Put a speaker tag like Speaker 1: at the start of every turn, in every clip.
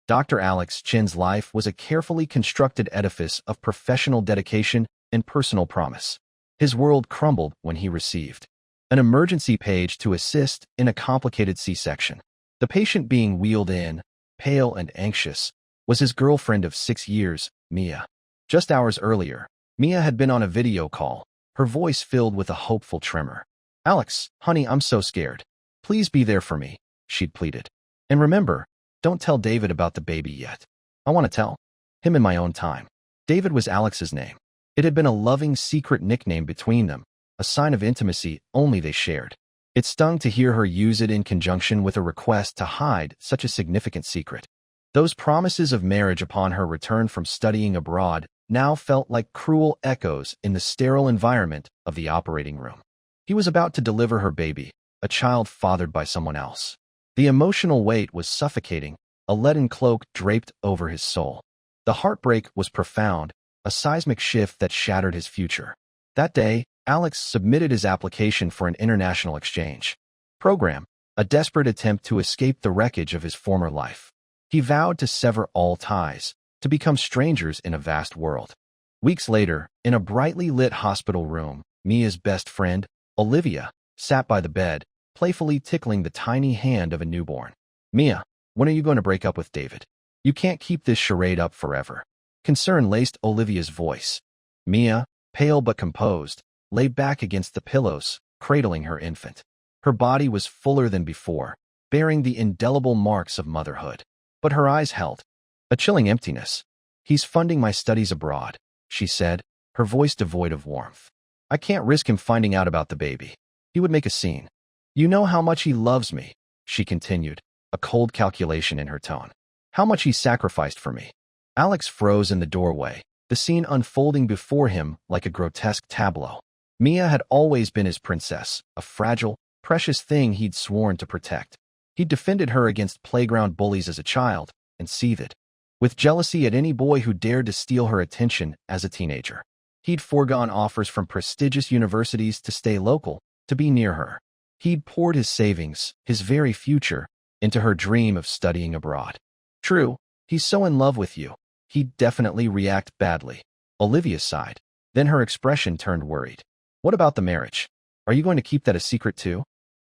Speaker 1: Dr. Alex Chen's life was a carefully constructed edifice of professional dedication and personal promise. His world crumbled when he received an emergency page to assist in a complicated C-section. The patient being wheeled in, pale and anxious, was his girlfriend of 6 years, Mia. Just hours earlier, Mia had been on a video call, her voice filled with a hopeful tremor. "Alex, honey, I'm so scared. Please be there for me," she'd pleaded. "And remember, don't tell David about the baby yet. I want to tell him in my own time." David was Alex's name. It had been a loving secret nickname between them, a sign of intimacy only they shared. It stung to hear her use it in conjunction with a request to hide such a significant secret. Those promises of marriage upon her return from studying abroad now felt like cruel echoes in the sterile environment of the operating room. He was about to deliver her baby, a child fathered by someone else. The emotional weight was suffocating, a leaden cloak draped over his soul. The heartbreak was profound, a seismic shift that shattered his future. That day, Alex submitted his application for an international exchange program, a desperate attempt to escape the wreckage of his former life. He vowed to sever all ties, to become strangers in a vast world. Weeks later, in a brightly lit hospital room, Mia's best friend, Olivia, sat by the bed, playfully tickling the tiny hand of a newborn. "Mia, when are you going to break up with David? You can't keep this charade up forever." Concern laced Olivia's voice. Mia, pale but composed, lay back against the pillows, cradling her infant. Her body was fuller than before, bearing the indelible marks of motherhood. But her eyes held a chilling emptiness. "He's funding my studies abroad," she said, her voice devoid of warmth. "I can't risk him finding out about the baby. He would make a scene. You know how much he loves me," she continued, a cold calculation in her tone. "How much he sacrificed for me." Alex froze in the doorway, the scene unfolding before him like a grotesque tableau. Mia had always been his princess, a fragile, precious thing he'd sworn to protect. He'd defended her against playground bullies as a child, and seethed with jealousy at any boy who dared to steal her attention as a teenager. He'd foregone offers from prestigious universities to stay local, to be near her. He'd poured his savings, his very future, into her dream of studying abroad. "True, he's so in love with you. He'd definitely react badly." Olivia sighed. Then her expression turned worried. "What about the marriage? Are you going to keep that a secret too?"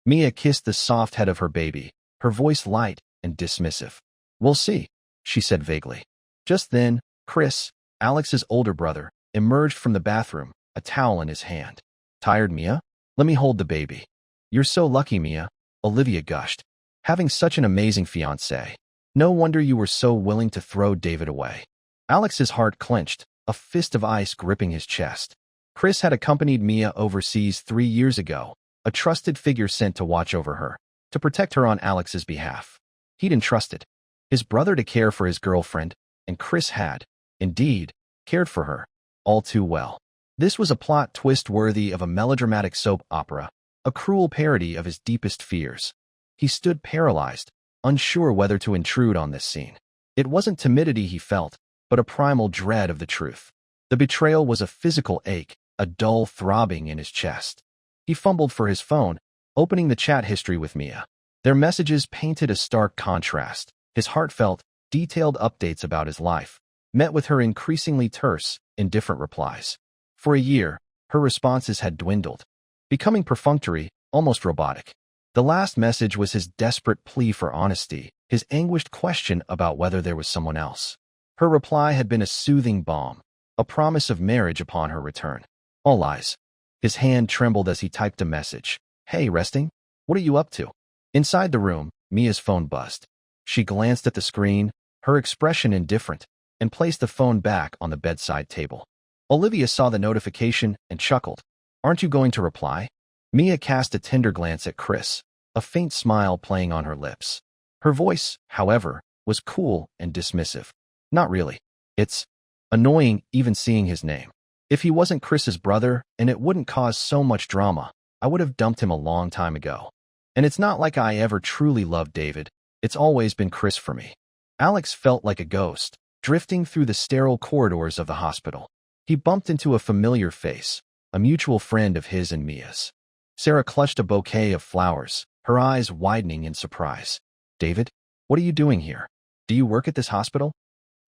Speaker 1: Mia kissed the soft head of her baby, her voice light and dismissive. "We'll see," she said vaguely. Just then, Chris, Alex's older brother, emerged from the bathroom, a towel in his hand. "Tired, Mia? Let me hold the baby." "You're so lucky, Mia," Olivia gushed. "Having such an amazing fiancé. No wonder you were so willing to throw David away." Alex's heart clenched, a fist of ice gripping his chest. Chris had accompanied Mia overseas 3 years ago, a trusted figure sent to watch over her, to protect her on Alex's behalf. He'd entrusted his brother to care for his girlfriend, and Chris had, indeed, cared for her, all too well. This was a plot twist worthy of a melodramatic soap opera, a cruel parody of his deepest fears. He stood paralyzed, unsure whether to intrude on this scene. It wasn't timidity he felt, but a primal dread of the truth. The betrayal was a physical ache, a dull throbbing in his chest. He fumbled for his phone, opening the chat history with Mia. Their messages painted a stark contrast. His heartfelt, detailed updates about his life met with her increasingly terse, indifferent replies. For a year, her responses had dwindled, becoming perfunctory, almost robotic. The last message was his desperate plea for honesty, his anguished question about whether there was someone else. Her reply had been a soothing balm, a promise of marriage upon her return. All lies. His hand trembled as he typed a message. "Hey, resting? What are you up to?" Inside the room, Mia's phone buzzed. She glanced at the screen, her expression indifferent, and placed the phone back on the bedside table. Olivia saw the notification and chuckled. "Aren't you going to reply?" Mia cast a tender glance at Chris, a faint smile playing on her lips. Her voice, however, was cool and dismissive. "Not really. It's annoying even seeing his name. If he wasn't Chris's brother and it wouldn't cause so much drama, I would have dumped him a long time ago. And it's not like I ever truly loved David. It's always been Chris for me." Alex felt like a ghost, drifting through the sterile corridors of the hospital. He bumped into a familiar face, a mutual friend of his and Mia's. Sarah clutched a bouquet of flowers, her eyes widening in surprise. "David, what are you doing here? Do you work at this hospital?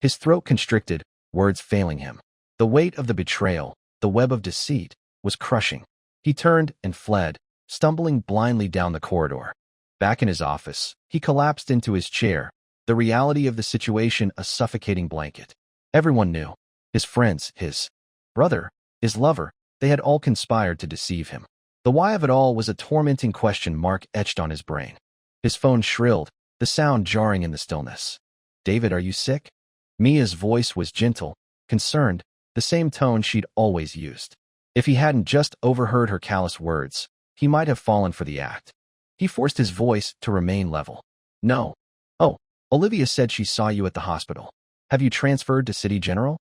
Speaker 1: His throat constricted, words failing him. The weight of the betrayal, the web of deceit, was crushing. He turned and fled, stumbling blindly down the corridor. Back in his office, he collapsed into his chair, the reality of the situation a suffocating blanket. Everyone knew. His friends, his brother, his lover, they had all conspired to deceive him. The why of it all was a tormenting question mark etched on his brain. His phone shrilled, the sound jarring in the stillness. David, are you sick? Mia's voice was gentle, concerned, the same tone she'd always used. If he hadn't just overheard her callous words, he might have fallen for the act. He forced his voice to remain level. No. Oh, Olivia said she saw you at the hospital. Have you transferred to City General?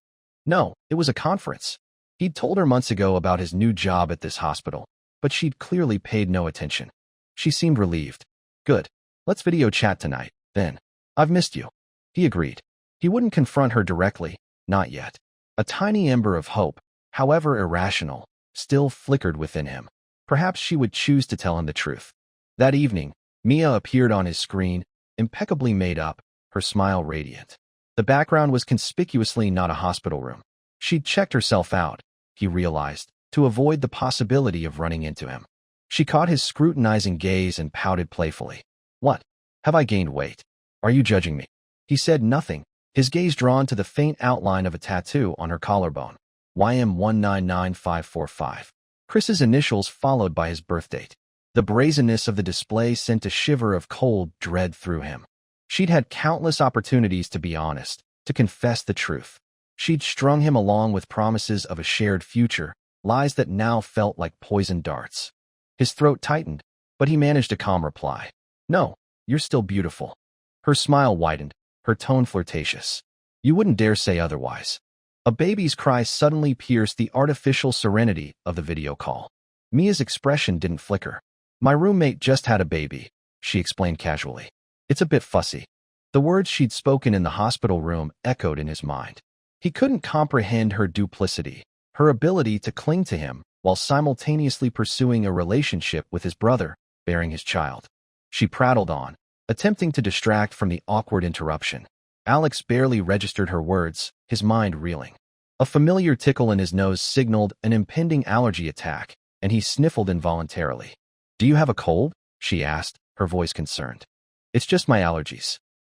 Speaker 1: No, it was a conference. He'd told her months ago about his new job at this hospital, but she'd clearly paid no attention. She seemed relieved. Good. Let's video chat tonight, then. I've missed you. He agreed. He wouldn't confront her directly, not yet. A tiny ember of hope, however irrational, still flickered within him. Perhaps she would choose to tell him the truth. That evening, Mia appeared on his screen, impeccably made up, her smile radiant. The background was conspicuously not a hospital room. She'd checked herself out, he realized, to avoid the possibility of running into him. She caught his scrutinizing gaze and pouted playfully. What? Have I gained weight? Are you judging me? He said nothing, his gaze drawn to the faint outline of a tattoo on her collarbone. YM199545. Chris's initials followed by his birthdate. The brazenness of the display sent a shiver of cold dread through him. She'd had countless opportunities to be honest, to confess the truth. She'd strung him along with promises of a shared future, lies that now felt like poisoned darts. His throat tightened, but he managed a calm reply. No, you're still beautiful. Her smile widened, her tone flirtatious. You wouldn't dare say otherwise. A baby's cry suddenly pierced the artificial serenity of the video call. Mia's expression didn't flicker. My roommate just had a baby, she explained casually. It's a bit fussy. The words she'd spoken in the hospital room echoed in his mind. He couldn't comprehend her duplicity, her ability to cling to him while simultaneously pursuing a relationship with his brother, bearing his child. She prattled on, attempting to distract from the awkward interruption. Alex barely registered her words, his mind reeling. A familiar tickle in his nose signaled an impending allergy attack, and he sniffled involuntarily. Do you have a cold? She asked, her voice concerned. It's just my allergies.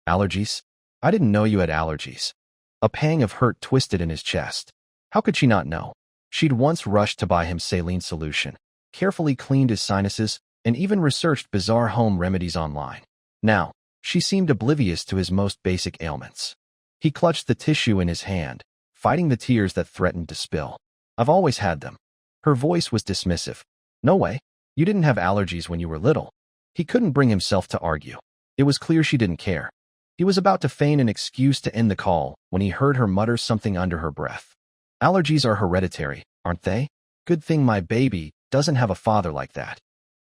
Speaker 1: Allergies? I didn't know you had allergies. A pang of hurt twisted in his chest. How could she not know? She'd once rushed to buy him saline solution, carefully cleaned his sinuses, and even researched bizarre home remedies online. Now, she seemed oblivious to his most basic ailments. He clutched the tissue in his hand, fighting the tears that threatened to spill. I've always had them. Her voice was dismissive. No way. You didn't have allergies when you were little. He couldn't bring himself to argue. It was clear she didn't care. He was about to feign an excuse to end the call when he heard her mutter something under her breath. Allergies are hereditary, aren't they? Good thing my baby doesn't have a father like that.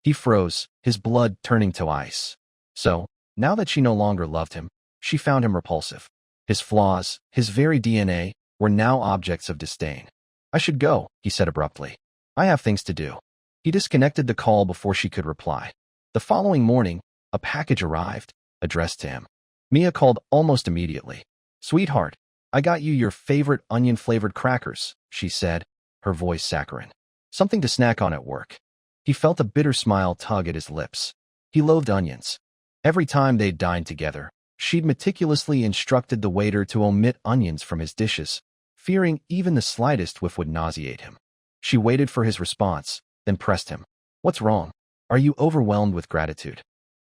Speaker 1: He froze, his blood turning to ice. So, now that she no longer loved him, she found him repulsive. His flaws, his very DNA, were now objects of disdain. I should go, he said abruptly. I have things to do. He disconnected the call before she could reply. The following morning, a package arrived, addressed to him. Mia called almost immediately. Sweetheart, I got you your favorite onion-flavored crackers, she said, her voice saccharine. Something to snack on at work. He felt a bitter smile tug at his lips. He loathed onions. Every time they'd dined together, she'd meticulously instructed the waiter to omit onions from his dishes, fearing even the slightest whiff would nauseate him. She waited for his response, then pressed him. What's wrong? Are you overwhelmed with gratitude?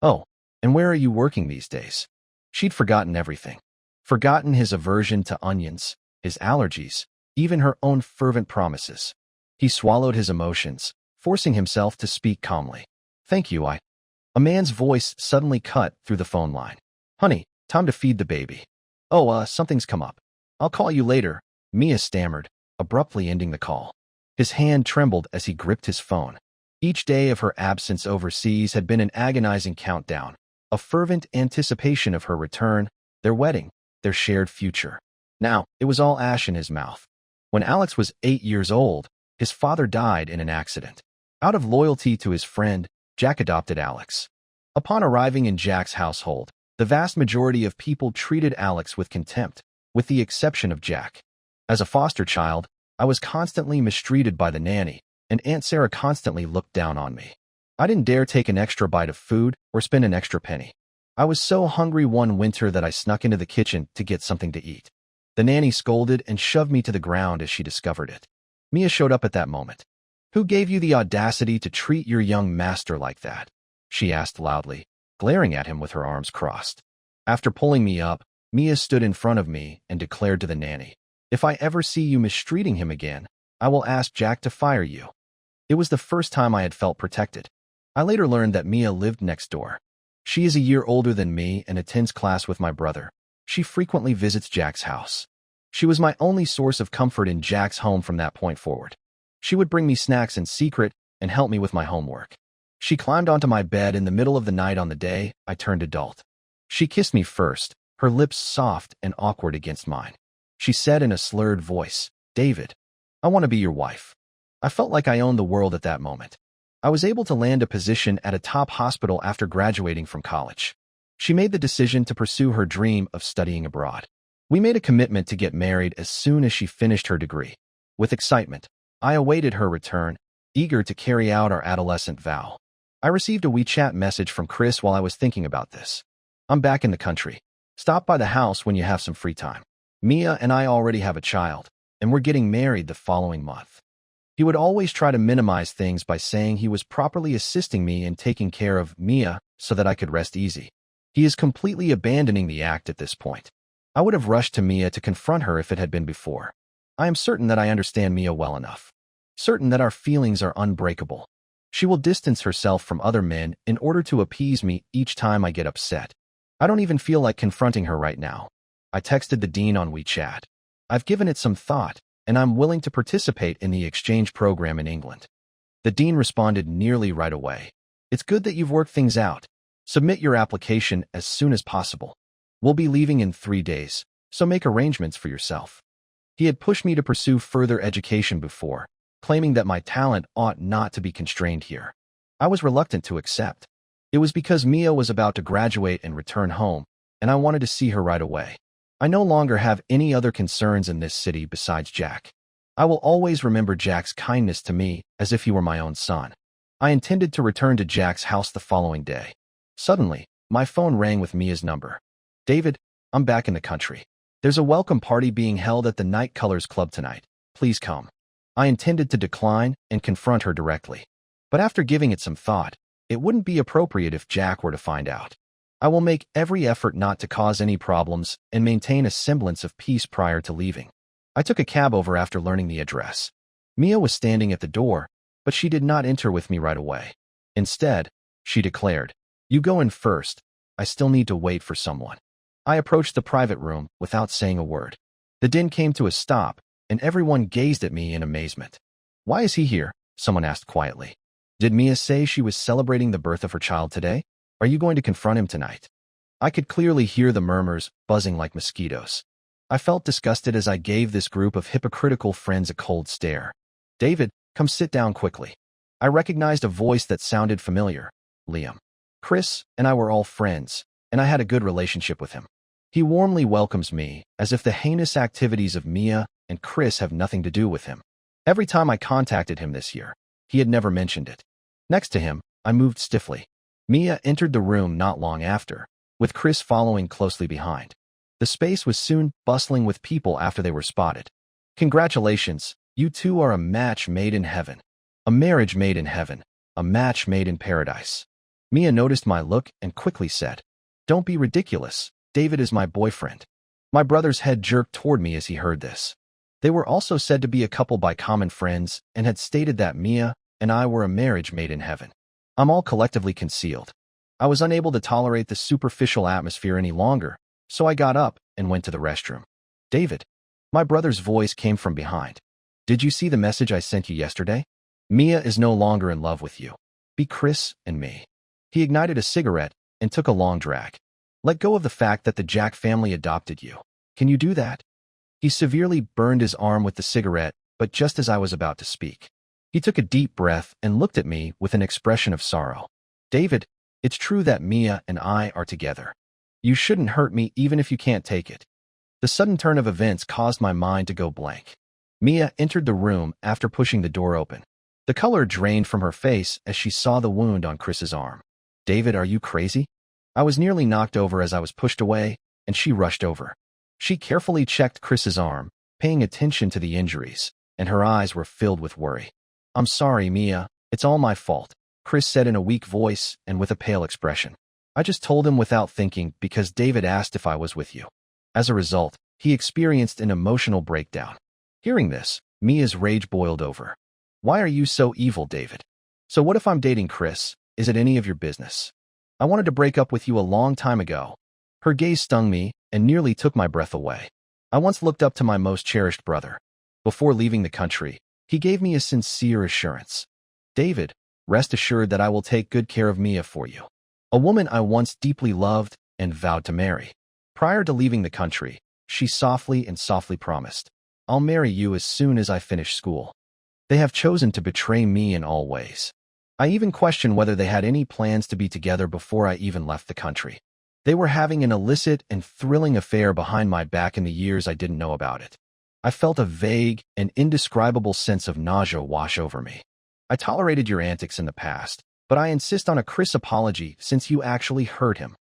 Speaker 1: Oh, and where are you working these days? She'd forgotten everything. Forgotten his aversion to onions, his allergies, even her own fervent promises. He swallowed his emotions, forcing himself to speak calmly. Thank you, A man's voice suddenly cut through the phone line. Honey, time to feed the baby. Oh, something's come up. I'll call you later, Mia stammered, abruptly ending the call. His hand trembled as he gripped his phone. Each day of her absence overseas had been an agonizing countdown, a fervent anticipation of her return, their wedding, their shared future. Now, it was all ash in his mouth. When Alex was 8 years old, his father died in an accident. Out of loyalty to his friend, Jack adopted Alex. Upon arriving in Jack's household, The vast majority of people treated Alex with contempt, with the exception of Jack. As a foster child, I was constantly mistreated by the nanny, and Aunt Sarah constantly looked down on me. I didn't dare take an extra bite of food or spend an extra penny. I was so hungry one winter that I snuck into the kitchen to get something to eat. The nanny scolded and shoved me to the ground as she discovered it. Mia showed up at that moment. "Who gave you the audacity to treat your young master like that?" she asked loudly, glaring at him with her arms crossed. After pulling me up, Mia stood in front of me and declared to the nanny, "If I ever see you mistreating him again, I will ask Jack to fire you." It was the first time I had felt protected. I later learned that Mia lived next door. She is a year older than me and attends class with my brother. She frequently visits Jack's house. She was my only source of comfort in Jack's home from that point forward. She would bring me snacks in secret and help me with my homework. She climbed onto my bed in the middle of the night on the day I turned adult. She kissed me first, her lips soft and awkward against mine. She said in a slurred voice, "David, I want to be your wife." I felt like I owned the world at that moment. I was able to land a position at a top hospital after graduating from college. She made the decision to pursue her dream of studying abroad. We made a commitment to get married as soon as she finished her degree. With excitement, I awaited her return, eager to carry out our adolescent vow. I received a WeChat message from Chris while I was thinking about this. "I'm back in the country. Stop by the house when you have some free time. Mia and I already have a child, and we're getting married the following month." He would always try to minimize things by saying he was properly assisting me in taking care of Mia so that I could rest easy. He is completely abandoning the act at this point. I would have rushed to Mia to confront her if it had been before. I am certain that I understand Mia well enough. Certain that our feelings are unbreakable. She will distance herself from other men in order to appease me each time I get upset. I don't even feel like confronting her right now. I texted the dean on WeChat. I've given it some thought, and I'm willing to participate in the exchange program in England. The dean responded nearly right away. "It's good that you've worked things out. Submit your application as soon as possible. We'll be leaving in 3 days, so make arrangements for yourself." He had pushed me to pursue further education before, claiming that my talent ought not to be constrained here. I was reluctant to accept. It was because Mia was about to graduate and return home, and I wanted to see her right away. I no longer have any other concerns in this city besides Jack. I will always remember Jack's kindness to me as if he were my own son. I intended to return to Jack's house the following day. Suddenly, my phone rang with Mia's number. "David, I'm back in the country. There's a welcome party being held at the Night Colors Club tonight. Please come." I intended to decline and confront her directly. But after giving it some thought, it wouldn't be appropriate if Jack were to find out. I will make every effort not to cause any problems and maintain a semblance of peace prior to leaving. I took a cab over after learning the address. Mia was standing at the door, but she did not enter with me right away. Instead, she declared, "You go in first. I still need to wait for someone." I approached the private room without saying a word. The din came to a stop, and everyone gazed at me in amazement. "Why is he here?" someone asked quietly. "Did Mia say she was celebrating the birth of her child today? Are you going to confront him tonight?" I could clearly hear the murmurs buzzing like mosquitoes. I felt disgusted as I gave this group of hypocritical friends a cold stare. "David, come sit down quickly." I recognized a voice that sounded familiar. Liam. Chris and I were all friends, and I had a good relationship with him. He warmly welcomes me, as if the heinous activities of Mia and Chris have nothing to do with him. Every time I contacted him this year, he had never mentioned it. Next to him, I moved stiffly. Mia entered the room not long after, with Chris following closely behind. The space was soon bustling with people after they were spotted. "Congratulations, you two are a match made in heaven. A marriage made in heaven. A match made in paradise." Mia noticed my look and quickly said, "Don't be ridiculous. David is my boyfriend." My brother's head jerked toward me as he heard this. They were also said to be a couple by common friends and had stated that Mia and I were a marriage made in heaven. I'm all collectively concealed. I was unable to tolerate the superficial atmosphere any longer, so I got up and went to the restroom. "David." My brother's voice came from behind. "Did you see the message I sent you yesterday? Mia is no longer in love with you. Be Chris and me." He ignited a cigarette and took a long drag. "Let go of the fact that the Jack family adopted you. Can you do that?" He severely burned his arm with the cigarette, but just as I was about to speak, he took a deep breath and looked at me with an expression of sorrow. "David, it's true that Mia and I are together. You shouldn't hurt me even if you can't take it. The sudden turn of events caused my mind to go blank. Mia entered the room after pushing the door open. The color drained from her face as she saw the wound on Chris's arm. David, are you crazy? I was nearly knocked over as I was pushed away, and she rushed over. She carefully checked Chris's arm, paying attention to the injuries, and her eyes were filled with worry. I'm sorry, Mia. It's all my fault, Chris said in a weak voice and with a pale expression. I just told him without thinking because David asked if I was with you. As a result, he experienced an emotional breakdown. Hearing this, Mia's rage boiled over. Why are you so evil, David? So what if I'm dating Chris? Is it any of your business? I wanted to break up with you a long time ago. Her gaze stung me and nearly took my breath away. I once looked up to my most cherished brother. Before leaving the country, he gave me a sincere assurance. David, rest assured that I will take good care of Mia for you. A woman I once deeply loved and vowed to marry. Prior to leaving the country, she softly promised, I'll marry you as soon as I finish school. They have chosen to betray me in all ways. I even question whether they had any plans to be together before I even left the country. They were having an illicit and thrilling affair behind my back in the years I didn't know about it. I felt a vague and indescribable sense of nausea wash over me. I tolerated your antics in the past, but I insist on a Chris apology since you actually hurt him.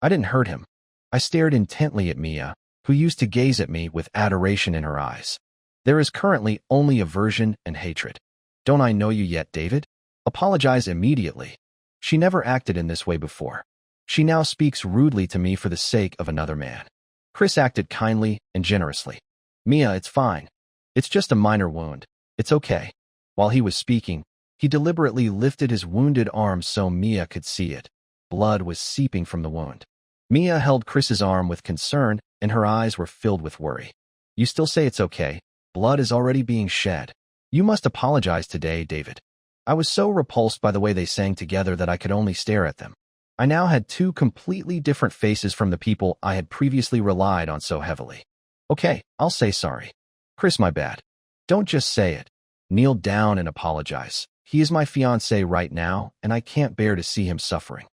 Speaker 1: I didn't hurt him. I stared intently at Mia, who used to gaze at me with adoration in her eyes. There is currently only aversion and hatred. Don't I know you yet, David? Apologize immediately. She never acted in this way before. She now speaks rudely to me for the sake of another man. Chris acted kindly and generously. Mia, it's fine. It's just a minor wound. It's okay. While he was speaking, he deliberately lifted his wounded arm so Mia could see it. Blood was seeping from the wound. Mia held Chris's arm with concern, and her eyes were filled with worry. You still say it's okay? Blood is already being shed. You must apologize today, David. I was so repulsed by the way they sang together that I could only stare at them. I now had two completely different faces from the people I had previously relied on so heavily. Okay, I'll say sorry. Chris, my bad. Don't just say it. Kneel down and apologize. He is my fiancé right now, and I can't bear to see him suffering.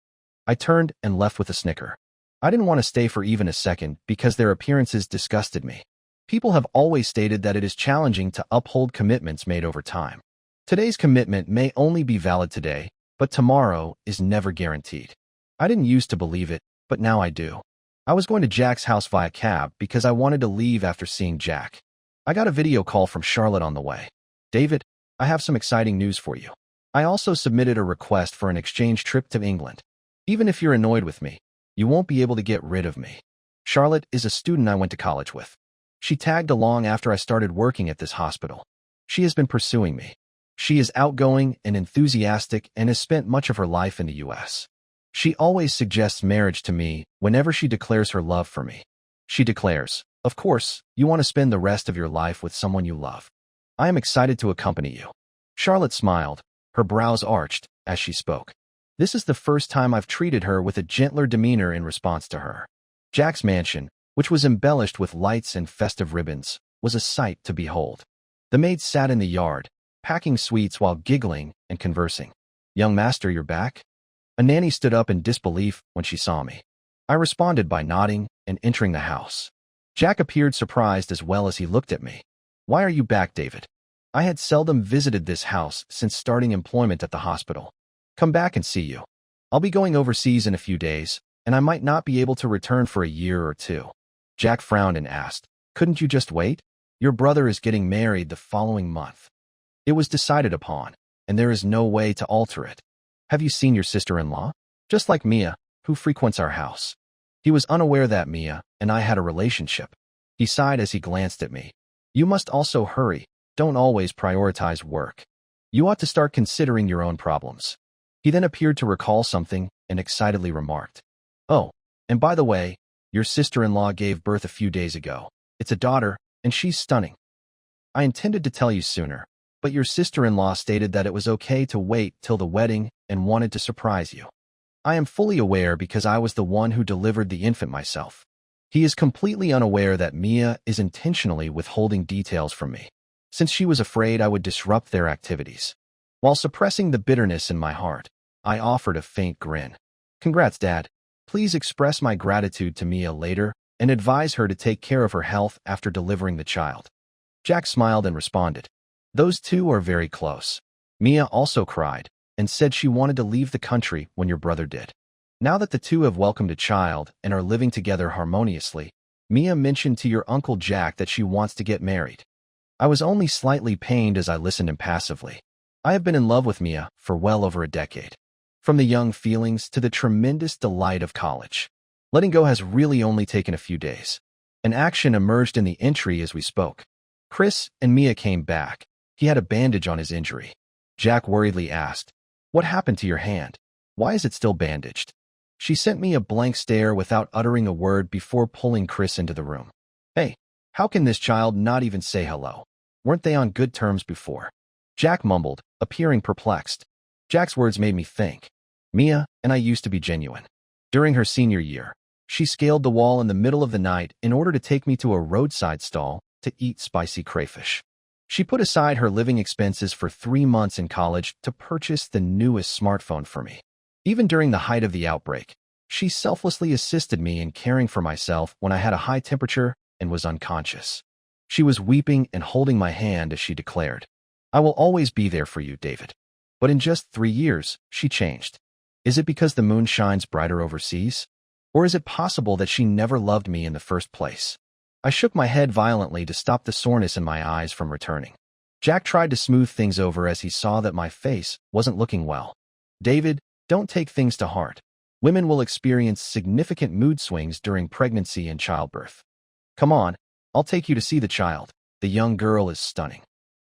Speaker 1: I turned and left with a snicker. I didn't want to stay for even a second because their appearances disgusted me. People have always stated that it is challenging to uphold commitments made over time. Today's commitment may only be valid today, but tomorrow is never guaranteed. I didn't used to believe it, but now I do. I was going to Jack's house via cab because I wanted to leave after seeing Jack. I got a video call from Charlotte on the way. David, I have some exciting news for you. I also submitted a request for an exchange trip to England. Even if you're annoyed with me, you won't be able to get rid of me. Charlotte is a student I went to college with. She tagged along after I started working at this hospital. She has been pursuing me. She is outgoing and enthusiastic and has spent much of her life in the U.S. She always suggests marriage to me whenever she declares her love for me. She declares, of course, you want to spend the rest of your life with someone you love. I am excited to accompany you. Charlotte smiled, her brows arched, as she spoke. This is the first time I've treated her with a gentler demeanor in response to her. Jack's mansion, which was embellished with lights and festive ribbons, was a sight to behold. The maids sat in the yard, packing sweets while giggling and conversing. Young master, you're back? A nanny stood up in disbelief when she saw me. I responded by nodding and entering the house. Jack appeared surprised as well as he looked at me. Why are you back, David? I had seldom visited this house since starting employment at the hospital. Come back and see you. I'll be going overseas in a few days, and I might not be able to return for a year or two. Jack frowned and asked, couldn't you just wait? Your brother is getting married the following month. It was decided upon, and there is no way to alter it. Have you seen your sister-in-law? Just like Mia, who frequents our house. He was unaware that Mia and I had a relationship. He sighed as he glanced at me. You must also hurry. Don't always prioritize work. You ought to start considering your own problems. He then appeared to recall something and excitedly remarked, oh, and by the way, your sister-in-law gave birth a few days ago. It's a daughter, and she's stunning. I intended to tell you sooner, but your sister-in-law stated that it was okay to wait till the wedding and wanted to surprise you. I am fully aware because I was the one who delivered the infant myself. He is completely unaware that Mia is intentionally withholding details from me, since she was afraid I would disrupt their activities. While suppressing the bitterness in my heart, I offered a faint grin. Congrats, Dad. Please express my gratitude to Mia later and advise her to take care of her health after delivering the child. Jack smiled and responded, those two are very close. Mia also cried and said she wanted to leave the country when your brother did. Now that the two have welcomed a child and are living together harmoniously, Mia mentioned to your Uncle Jack that she wants to get married. I was only slightly pained as I listened impassively. I have been in love with Mia for well over a decade. From the young feelings to the tremendous delight of college. Letting go has really only taken a few days. An action emerged in the entry as we spoke. Chris and Mia came back. He had a bandage on his injury. Jack worriedly asked, what happened to your hand? Why is it still bandaged? She sent me a blank stare without uttering a word before pulling Chris into the room. Hey, how can this child not even say hello? Weren't they on good terms before? Jack mumbled, appearing perplexed. Jack's words made me think. Mia and I used to be genuine. During her senior year, she scaled the wall in the middle of the night in order to take me to a roadside stall to eat spicy crayfish. She put aside her living expenses for 3 months in college to purchase the newest smartphone for me. Even during the height of the outbreak, she selflessly assisted me in caring for myself when I had a high temperature and was unconscious. She was weeping and holding my hand as she declared, I will always be there for you, David. But in just 3 years, she changed. Is it because the moon shines brighter overseas? Or is it possible that she never loved me in the first place? I shook my head violently to stop the soreness in my eyes from returning. Jack tried to smooth things over as he saw that my face wasn't looking well. David, don't take things to heart. Women will experience significant mood swings during pregnancy and childbirth. Come on, I'll take you to see the child. The young girl is stunning.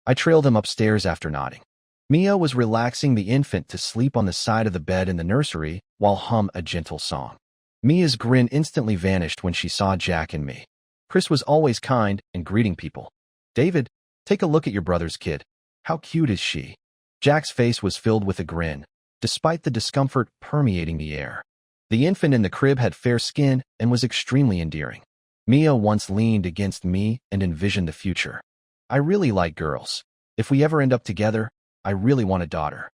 Speaker 1: I trailed him upstairs after nodding. Mia was relaxing the infant to sleep on the side of the bed in the nursery while hum a gentle song. Mia's grin instantly vanished when she saw Jack and me. Chris was always kind and greeting people. David, take a look at your brother's kid. How cute is she? Jack's face was filled with a grin, despite the discomfort permeating the air. The infant in the crib had fair skin and was extremely endearing. Mia once leaned against me and envisioned the future. I really like girls. If we ever end up together, I really want a daughter.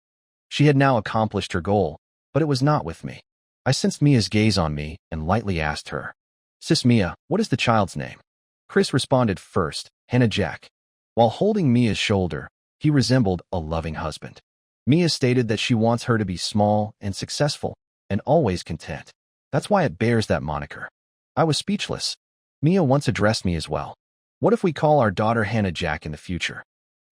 Speaker 1: She had now accomplished her goal, but it was not with me. I sensed Mia's gaze on me and lightly asked her, Sis Mia, what is the child's name? Chris responded first, Hannah Jack. While holding Mia's shoulder, he resembled a loving husband. Mia stated that she wants her to be small and successful and always content. That's why it bears that moniker. I was speechless. Mia once addressed me as well. What if we call our daughter Hannah Jack in the future?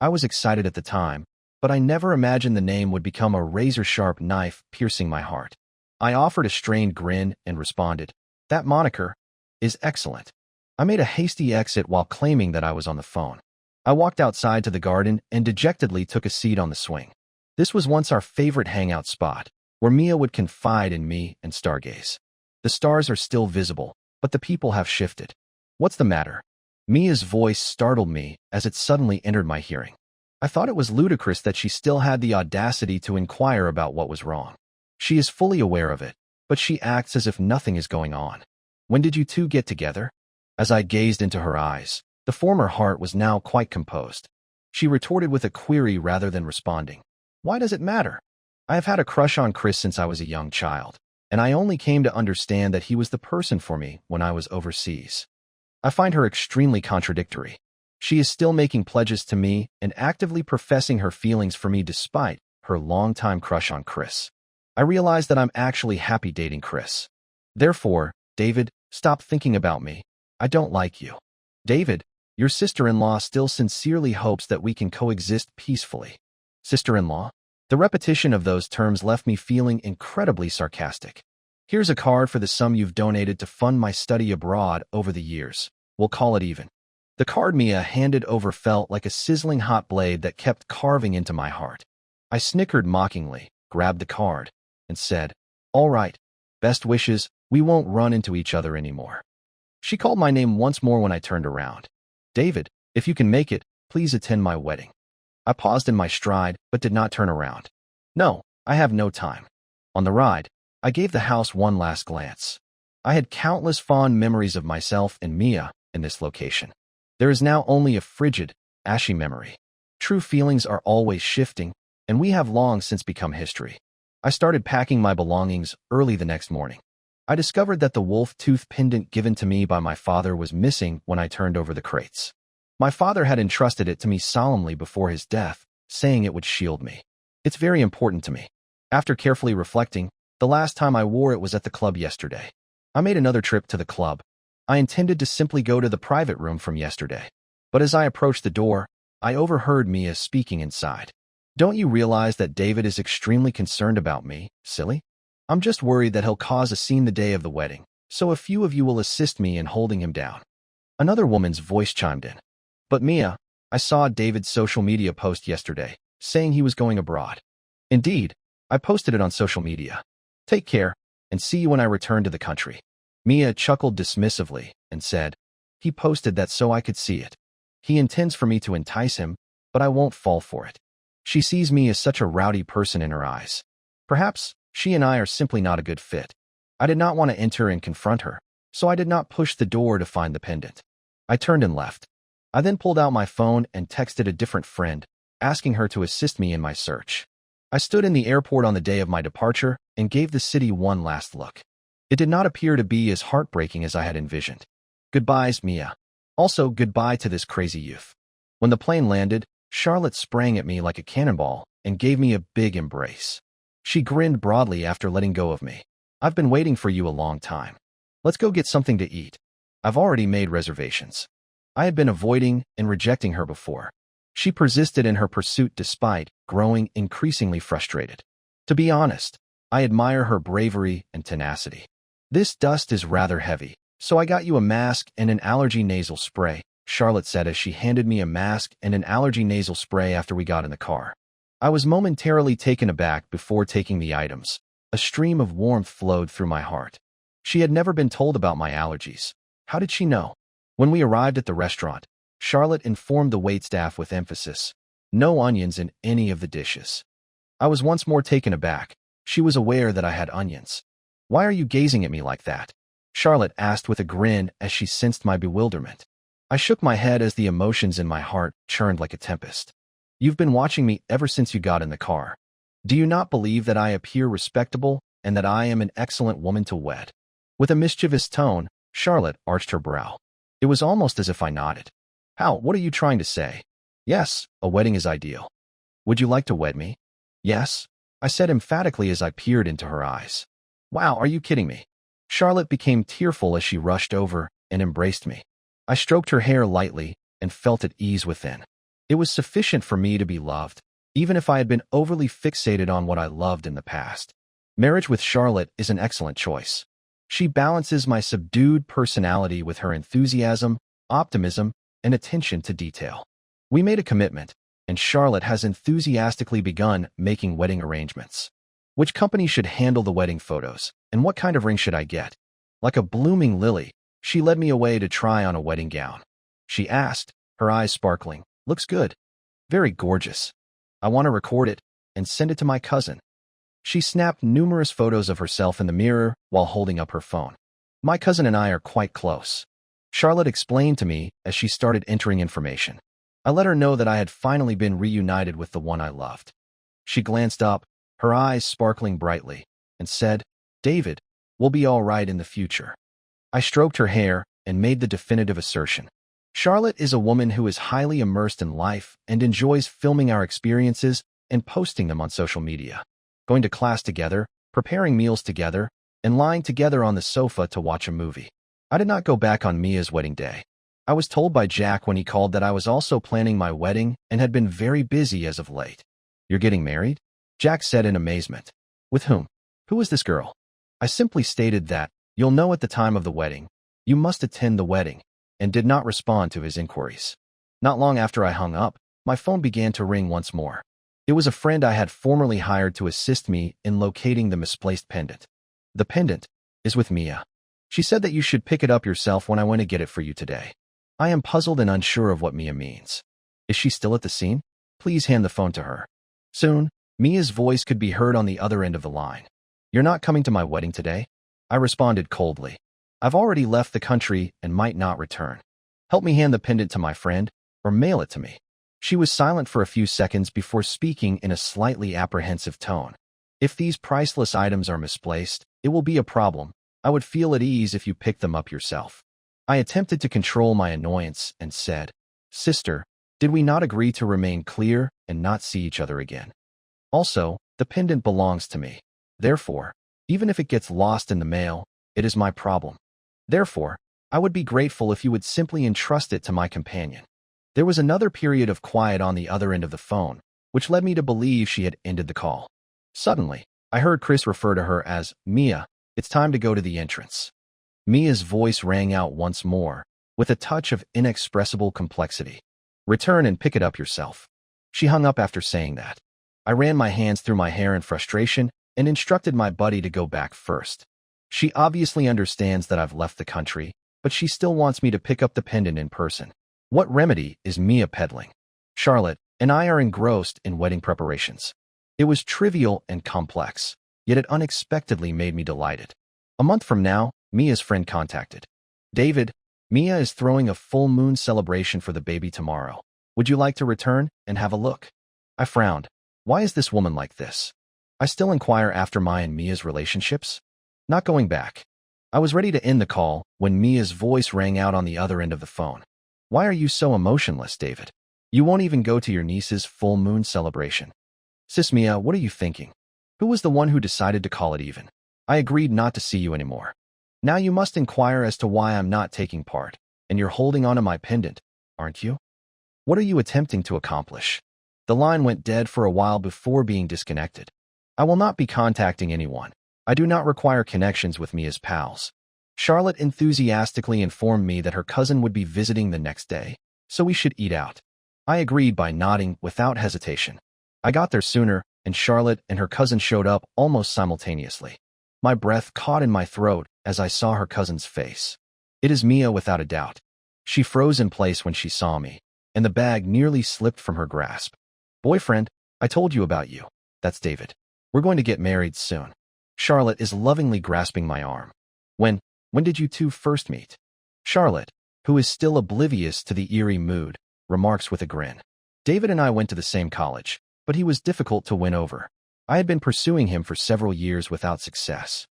Speaker 1: I was excited at the time, but I never imagined the name would become a razor-sharp knife piercing my heart. I offered a strained grin and responded, that moniker is excellent. I made a hasty exit while claiming that I was on the phone. I walked outside to the garden and dejectedly took a seat on the swing. This was once our favorite hangout spot, where Mia would confide in me and stargaze. The stars are still visible, but the people have shifted. What's the matter? Mia's voice startled me as it suddenly entered my hearing. I thought it was ludicrous that she still had the audacity to inquire about what was wrong. She is fully aware of it, but she acts as if nothing is going on. When did you two get together? As I gazed into her eyes, the former heart was now quite composed. She retorted with a query rather than responding. Why does it matter? I have had a crush on Chris since I was a young child, and I only came to understand that he was the person for me when I was overseas. I find her extremely contradictory. She is still making pledges to me and actively professing her feelings for me despite her longtime crush on Chris. I realize that I'm actually happy dating Chris. Therefore, David, stop thinking about me. I don't like you. David, your sister-in-law still sincerely hopes that we can coexist peacefully. Sister-in-law? The repetition of those terms left me feeling incredibly sarcastic. Here's a card for the sum you've donated to fund my study abroad over the years. We'll call it even. The card Mia handed over felt like a sizzling hot blade that kept carving into my heart. I snickered mockingly, grabbed the card, and said, All right, best wishes, we won't run into each other anymore. She called my name once more when I turned around. David, if you can make it, please attend my wedding. I paused in my stride, but did not turn around. No, I have no time. On the ride, I gave the house one last glance. I had countless fond memories of myself and Mia in this location. There is now only a frigid, ashy memory. True feelings are always shifting, and we have long since become history. I started packing my belongings early the next morning. I discovered that the wolf tooth pendant given to me by my father was missing when I turned over the crates. My father had entrusted it to me solemnly before his death, saying it would shield me. It's very important to me. After carefully reflecting, the last time I wore it was at the club yesterday. I made another trip to the club. I intended to simply go to the private room from yesterday. But as I approached the door, I overheard Mia speaking inside. Don't you realize that David is extremely concerned about me, silly? I'm just worried that he'll cause a scene the day of the wedding, so a few of you will assist me in holding him down. Another woman's voice chimed in. But Mia, I saw David's social media post yesterday, saying he was going abroad. Indeed, I posted it on social media. Take care, and see you when I return to the country. Mia chuckled dismissively and said, he posted that so I could see it. He intends for me to entice him, but I won't fall for it. She sees me as such a rowdy person in her eyes. Perhaps she and I are simply not a good fit. I did not want to enter and confront her, so I did not push the door to find the pendant. I turned and left. I then pulled out my phone and texted a different friend, asking her to assist me in my search. I stood in the airport on the day of my departure and gave the city one last look. It did not appear to be as heartbreaking as I had envisioned. Goodbyes, Mia. Also, goodbye to this crazy youth. When the plane landed, Charlotte sprang at me like a cannonball and gave me a big embrace. She grinned broadly after letting go of me. I've been waiting for you a long time. Let's go get something to eat. I've already made reservations. I had been avoiding and rejecting her before. She persisted in her pursuit despite growing increasingly frustrated. To be honest, I admire her bravery and tenacity. This dust is rather heavy, so I got you a mask and an allergy nasal spray, Charlotte said as she handed me a mask and an allergy nasal spray after we got in the car. I was momentarily taken aback before taking the items. A stream of warmth flowed through my heart. She had never been told about my allergies. How did she know? When we arrived at the restaurant, Charlotte informed the waitstaff with emphasis, no onions in any of the dishes. I was once more taken aback. She was aware that I had onions. Why are you gazing at me like that? Charlotte asked with a grin as she sensed my bewilderment. I shook my head as the emotions in my heart churned like a tempest. You've been watching me ever since you got in the car. Do you not believe that I appear respectable and that I am an excellent woman to wed? With a mischievous tone, Charlotte arched her brow. It was almost as if I nodded. How? What are you trying to say? Yes, a wedding is ideal. Would you like to wed me? Yes, I said emphatically as I peered into her eyes. Wow, are you kidding me? Charlotte became tearful as she rushed over and embraced me. I stroked her hair lightly and felt at ease within. It was sufficient for me to be loved, even if I had been overly fixated on what I loved in the past. Marriage with Charlotte is an excellent choice. She balances my subdued personality with her enthusiasm, optimism, and attention to detail. We made a commitment, and Charlotte has enthusiastically begun making wedding arrangements. Which company should handle the wedding photos, and what kind of ring should I get? Like a blooming lily, she led me away to try on a wedding gown. She asked, her eyes sparkling, looks good. Very gorgeous. I want to record it and send it to my cousin. She snapped numerous photos of herself in the mirror while holding up her phone. My cousin and I are quite close. Charlotte explained to me as she started entering information. I let her know that I had finally been reunited with the one I loved. She glanced up, her eyes sparkling brightly, and said, David, we'll be all right in the future. I stroked her hair and made the definitive assertion. Charlotte is a woman who is highly immersed in life and enjoys filming our experiences and posting them on social media. Going to class together, preparing meals together, and lying together on the sofa to watch a movie. I did not go back on Mia's wedding day. I was told by Jack when he called that I was also planning my wedding and had been very busy as of late. You're getting married? Jack said in amazement. With whom? Who is this girl? I simply stated that, you'll know at the time of the wedding. You must attend the wedding, and did not respond to his inquiries. Not long after I hung up, my phone began to ring once more. It was a friend I had formerly hired to assist me in locating the misplaced pendant. The pendant is with Mia. She said that you should pick it up yourself when I went to get it for you today. I am puzzled and unsure of what Mia means. Is she still at the scene? Please hand the phone to her. Soon, Mia's voice could be heard on the other end of the line. You're not coming to my wedding today? I responded coldly. I've already left the country and might not return. Help me hand the pendant to my friend, or mail it to me. She was silent for a few seconds before speaking in a slightly apprehensive tone. If these priceless items are misplaced, it will be a problem, I would feel at ease if you picked them up yourself. I attempted to control my annoyance and said, Sister, did we not agree to remain clear and not see each other again? Also, the pendant belongs to me. Therefore, even if it gets lost in the mail, it is my problem. Therefore, I would be grateful if you would simply entrust it to my companion. There was another period of quiet on the other end of the phone, which led me to believe she had ended the call. Suddenly, I heard Chris refer to her as Mia. It's time to go to the entrance. Mia's voice rang out once more, with a touch of inexpressible complexity. Return and pick it up yourself. She hung up after saying that. I ran my hands through my hair in frustration and instructed my buddy to go back first. She obviously understands that I've left the country, but she still wants me to pick up the pendant in person. What remedy is Mia peddling? Charlotte and I are engrossed in wedding preparations. It was trivial and complex, yet it unexpectedly made me delighted. A month from now, Mia's friend contacted. David, Mia is throwing a full moon celebration for the baby tomorrow. Would you like to return and have a look? I frowned. Why is this woman like this? I still inquire after my and Mia's relationships. Not going back. I was ready to end the call when Mia's voice rang out on the other end of the phone. Why are you so emotionless, David? You won't even go to your niece's full moon celebration. Sis Mia, what are you thinking? Who was the one who decided to call it even? I agreed not to see you anymore. Now you must inquire as to why I'm not taking part, and you're holding on to my pendant, aren't you? What are you attempting to accomplish? The line went dead for a while before being disconnected. I will not be contacting anyone. I do not require connections with Mia's pals. Charlotte enthusiastically informed me that her cousin would be visiting the next day, so we should eat out. I agreed by nodding without hesitation. I got there sooner, and Charlotte and her cousin showed up almost simultaneously. My breath caught in my throat as I saw her cousin's face. It is Mia without a doubt. She froze in place when she saw me, and the bag nearly slipped from her grasp. Boyfriend, I told you about you. That's David. We're going to get married soon. Charlotte is lovingly grasping my arm. When did you two first meet? Charlotte, who is still oblivious to the eerie mood, remarks with a grin. David and I went to the same college, but he was difficult to win over. I had been pursuing him for several years without success.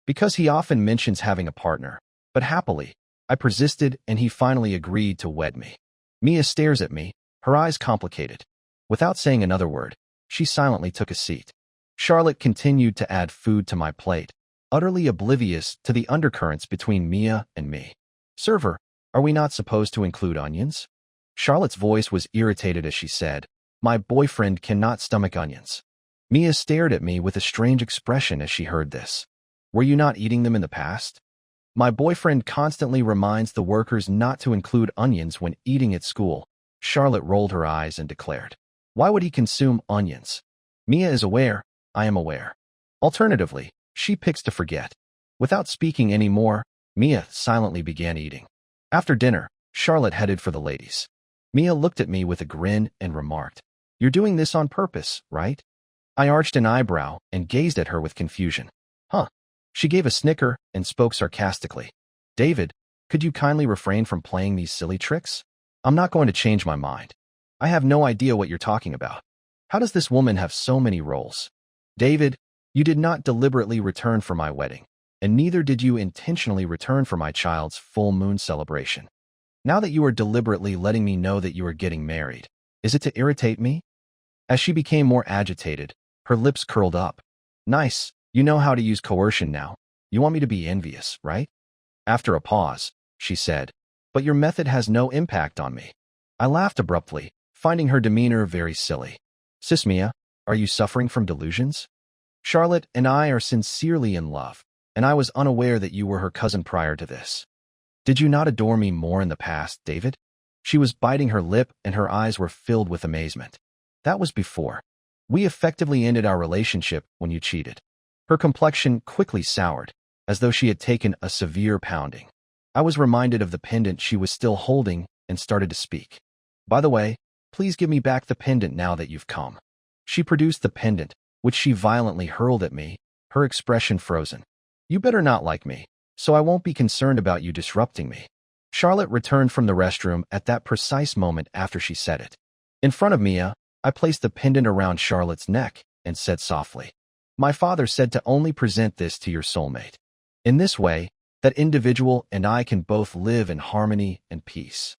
Speaker 1: Because he often mentions having a partner, but happily, I persisted and he finally agreed to wed me. Mia stares at me, her eyes complicated. Without saying another word, she silently took a seat. Charlotte continued to add food to my plate, utterly oblivious to the undercurrents between Mia and me. Server, are we not supposed to include onions? Charlotte's voice was irritated as she said, My boyfriend cannot stomach onions. Mia stared at me with a strange expression as she heard this. Were you not eating them in the past? My boyfriend constantly reminds the workers not to include onions when eating at school. Charlotte rolled her eyes and declared. Why would he consume onions? Mia is aware, I am aware. Alternatively, she picks to forget. Without speaking any more, Mia silently began eating. After dinner, Charlotte headed for the ladies. Mia looked at me with a grin and remarked, You're doing this on purpose, right? I arched an eyebrow and gazed at her with confusion. Huh. She gave a snicker and spoke sarcastically. David, could you kindly refrain from playing these silly tricks? I'm not going to change my mind. I have no idea what you're talking about. How does this woman have so many roles? David, you did not deliberately return for my wedding, and neither did you intentionally return for my child's full moon celebration. Now that you are deliberately letting me know that you are getting married, is it to irritate me? As she became more agitated, her lips curled up. Nice, you know how to use coercion now. You want me to be envious, right? After a pause, she said, But your method has no impact on me. I laughed abruptly, finding her demeanor very silly. Sis Mia, are you suffering from delusions? Charlotte and I are sincerely in love, and I was unaware that you were her cousin prior to this. Did you not adore me more in the past, David? She was biting her lip and her eyes were filled with amazement. That was before. We effectively ended our relationship when you cheated. Her complexion quickly soured, as though she had taken a severe pounding. I was reminded of the pendant she was still holding and started to speak. By the way, please give me back the pendant now that you've come. She produced the pendant, which she violently hurled at me, her expression frozen. You better not like me, so I won't be concerned about you disrupting me. Charlotte returned from the restroom at that precise moment after she said it. In front of Mia, I placed the pendant around Charlotte's neck and said softly, My father said to only present this to your soulmate. In this way, that individual and I can both live in harmony and peace.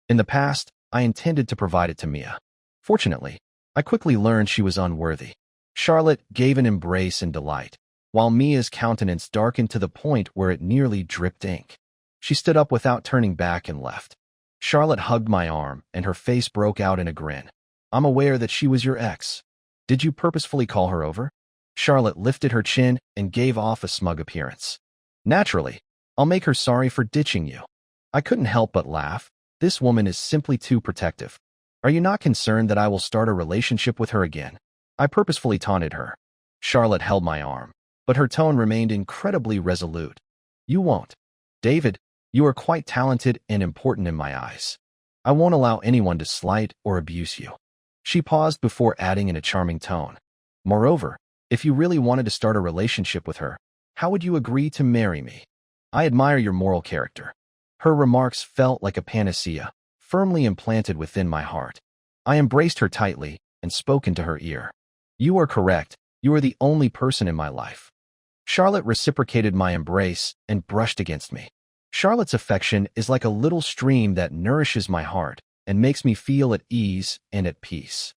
Speaker 1: In the past, I intended to provide it to Mia. Fortunately, I quickly learned she was unworthy. Charlotte gave an embrace in delight, while Mia's countenance darkened to the point where it nearly dripped ink. She stood up without turning back and left. Charlotte hugged my arm, and her face broke out in a grin. I'm aware that she was your ex. Did you purposefully call her over? Charlotte lifted her chin and gave off a smug appearance. Naturally, I'll make her sorry for ditching you. I couldn't help but laugh. This woman is simply too protective. Are you not concerned that I will start a relationship with her again? I purposefully taunted her. Charlotte held my arm, but her tone remained incredibly resolute. You won't. David, you are quite talented and important in my eyes. I won't allow anyone to slight or abuse you. She paused before adding in a charming tone. Moreover, if you really wanted to start a relationship with her, how would you agree to marry me? I admire your moral character. Her remarks felt like a panacea, firmly implanted within my heart. I embraced her tightly and spoke into her ear. You are correct. You are the only person in my life. Charlotte reciprocated my embrace and brushed against me. Charlotte's affection is like a little stream that nourishes my heart and makes me feel at ease and at peace.